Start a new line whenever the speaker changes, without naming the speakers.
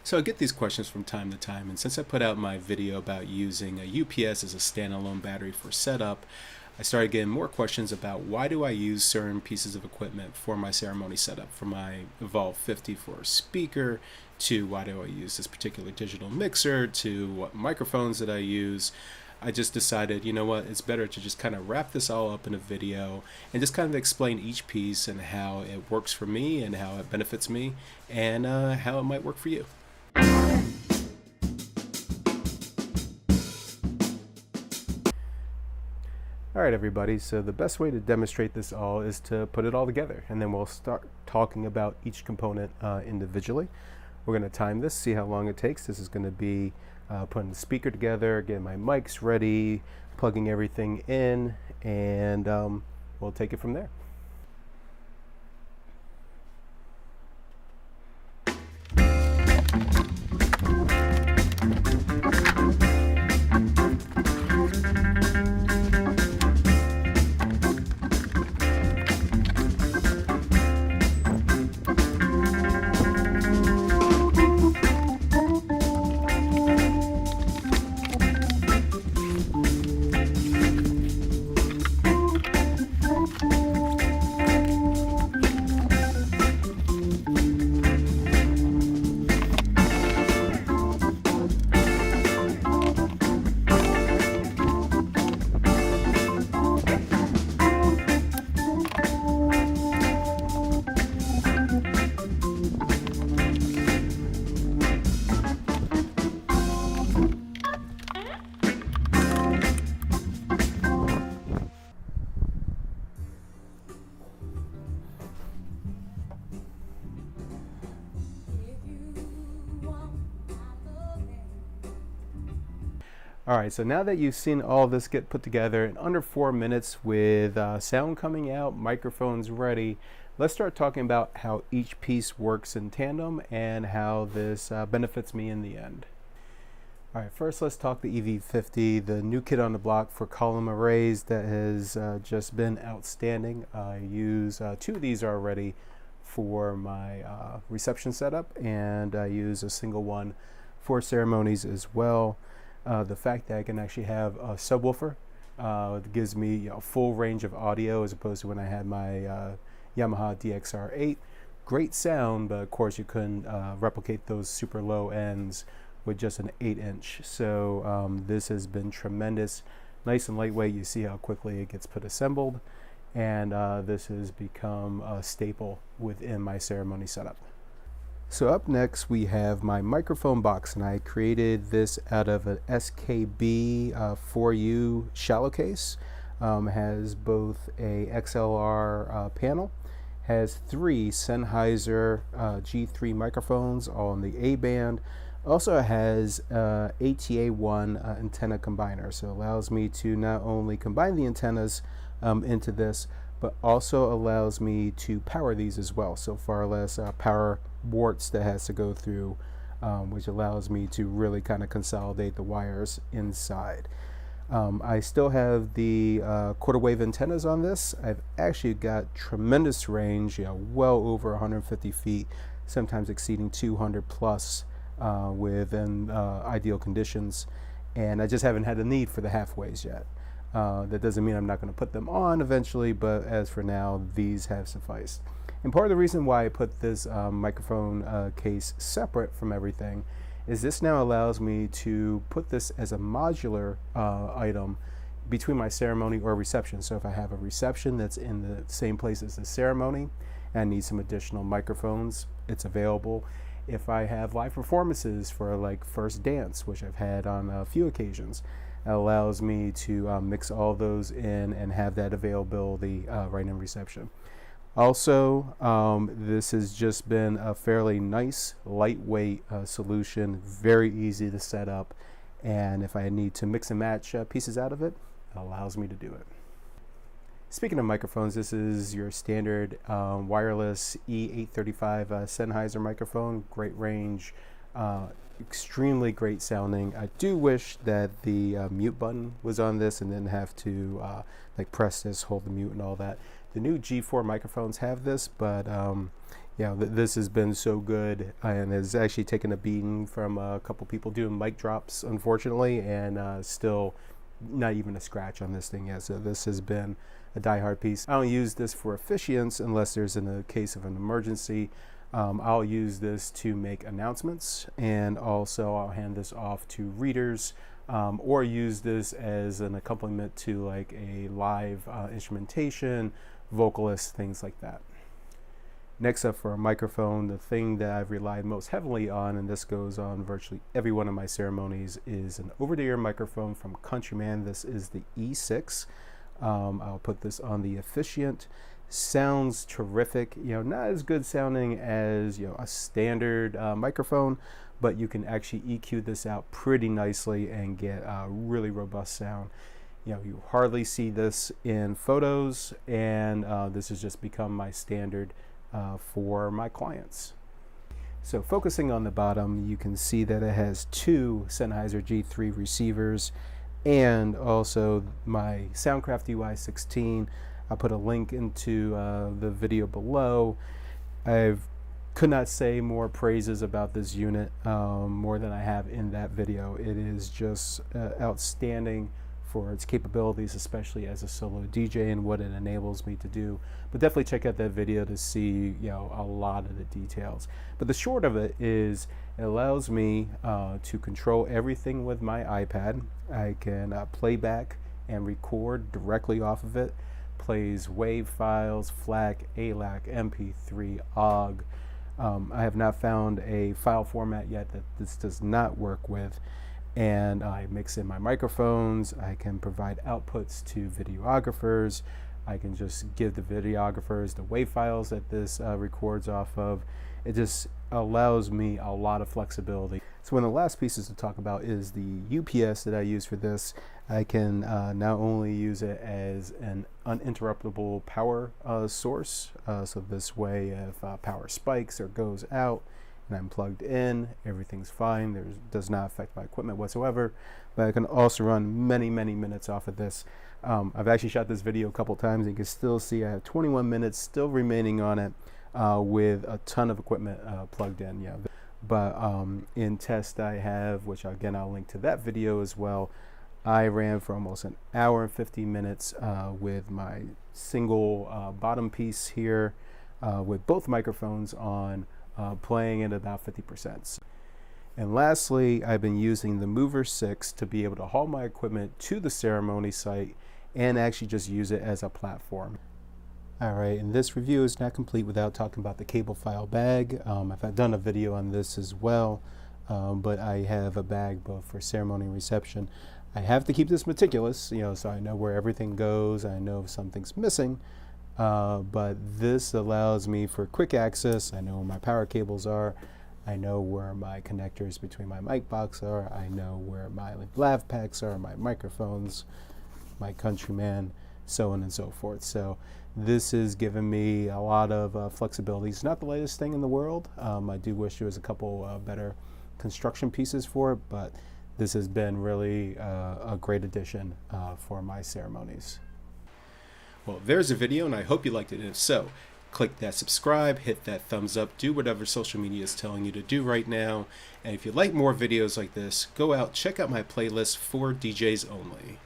So I get these questions from time to time, and since I put out my video about using a UPS as a standalone battery for setup, I started getting more questions about why do I use certain pieces of equipment for my ceremony setup, from my Evolve 50 for a speaker, to why do I use this particular digital mixer, to what microphones that I use. I just decided, you know what, it's better to just kind of wrap this all up in a video and just kind of explain each piece and how it works for me and how it benefits me and how it might work for you. All right, everybody, so the best way to demonstrate this all is to put it all together, and then we'll start talking about each component individually. We're going to time this, see how long it takes. This is going to be putting the speaker together, getting my mics ready, plugging everything in, and we'll take it from there. All right, so now that you've seen all this get put together in under 4 minutes with sound coming out, microphones ready, let's start talking about how each piece works in tandem and how this benefits me in the end. All right, first let's talk the EV50, the new kid on the block for column arrays that has just been outstanding. I use 2 of these already for my reception setup, and I use a single one for ceremonies as well. The fact that I can actually have a subwoofer gives me a full range of audio as opposed to when I had my Yamaha DXR8. Great sound, but of course you couldn't replicate those super low ends with just an 8-inch. So this has been tremendous. Nice and lightweight. You see how quickly it gets put assembled. And this has become a staple within my ceremony setup. So up next we have my microphone box, and I created this out of an SKB 4U shallow case. Has both a XLR panel, has 3 Sennheiser G3 microphones all in the A band. Also has ATA1 antenna combiner, so it allows me to not only combine the antennas into this, but also allows me to power these as well, so far less power warts that has to go through, which allows me to really kind of consolidate the wires inside. I still have the quarter wave antennas on this. I've actually got tremendous range, well over 150 feet, sometimes exceeding 200 plus within ideal conditions, and I just haven't had a need for the halfways yet. That doesn't mean I'm not going to put them on eventually, but as for now, these have sufficed. And part of the reason why I put this microphone case separate from everything is this now allows me to put this as a modular item between my ceremony or reception. So if I have a reception that's in the same place as the ceremony and I need some additional microphones, it's available. If I have live performances for like First Dance, which I've had on a few occasions, it allows me to mix all those in and have that availability right in reception. Also, this has just been a fairly nice, lightweight solution, very easy to set up, and if I need to mix and match pieces out of it, it allows me to do it. Speaking of microphones, this is your standard wireless E835 Sennheiser microphone, great range, extremely great sounding. I do wish that the mute button was on this and didn't have to like press this, hold the mute and all that. The new G4 microphones have this, but This has been so good, and has actually taken a beating from a couple people doing mic drops, unfortunately, and still not even a scratch on this thing yet. So this has been a die-hard piece. I don't use this for efficiency unless there's in a case of an emergency. I'll use this to make announcements, and also I'll hand this off to readers, or use this as an accompaniment to like a live instrumentation, vocalist, things like that. Next up, for a microphone, the thing that I've relied most heavily on, and this goes on virtually every one of my ceremonies, is an over-the-ear microphone from Countryman. This is the E6. I'll put this on the Efficient. Sounds terrific. Not as good sounding as a standard microphone, but you can actually EQ this out pretty nicely and get a really robust sound. You hardly see this in photos, and this has just become my standard for my clients. So focusing on the bottom, you can see that it has two Sennheiser G3 receivers and also my Soundcraft UI16. I'll put a link into the video below. I could not say more praises about this unit, more than I have in that video. It is just outstanding for its capabilities, especially as a solo DJ and what it enables me to do. But definitely check out that video to see a lot of the details. But the short of it is, it allows me to control everything with my iPad. I can play back and record directly off of it. Plays WAV files, FLAC, ALAC, MP3, OGG. I have not found a file format yet that this does not work with. And I mix in my microphones. I can provide outputs to videographers. I can just give the videographers the WAV files that this records off of. It just allows me a lot of flexibility. So one of the last pieces to talk about is the UPS that I use for this. I can not only use it as an uninterruptible power source, so this way if power spikes or goes out, and I'm plugged in, everything's fine. Does not affect my equipment whatsoever. But I can also run many minutes off of this. I've actually shot this video a couple times, and you can still see I have 21 minutes still remaining on it with a ton of equipment plugged in. But in test I have, which again I'll link to that video as well, I ran for almost an hour and 50 minutes with my single bottom piece here with both microphones on, playing at about 50%. And lastly, I've been using the Mover 6 to be able to haul my equipment to the ceremony site and actually just use it as a platform. Alright, and this review is not complete without talking about the cable file bag. I've done a video on this as well, but I have a bag both for ceremony and reception. I have to keep this meticulous, so I know where everything goes. I know if something's missing. But this allows me for quick access. I know where my power cables are. I know where my connectors between my mic box are. I know where my lav packs are, my microphones, my Countryman, so on and so forth. So this has given me a lot of flexibility. It's not the latest thing in the world. I do wish there was a couple better construction pieces for it, but this has been really a great addition for my ceremonies. Well, there's a video, and I hope you liked it. And if so, click that subscribe, hit that thumbs up, do whatever social media is telling you to do right now. And if you'd like more videos like this, go out, check out my playlist for DJs only.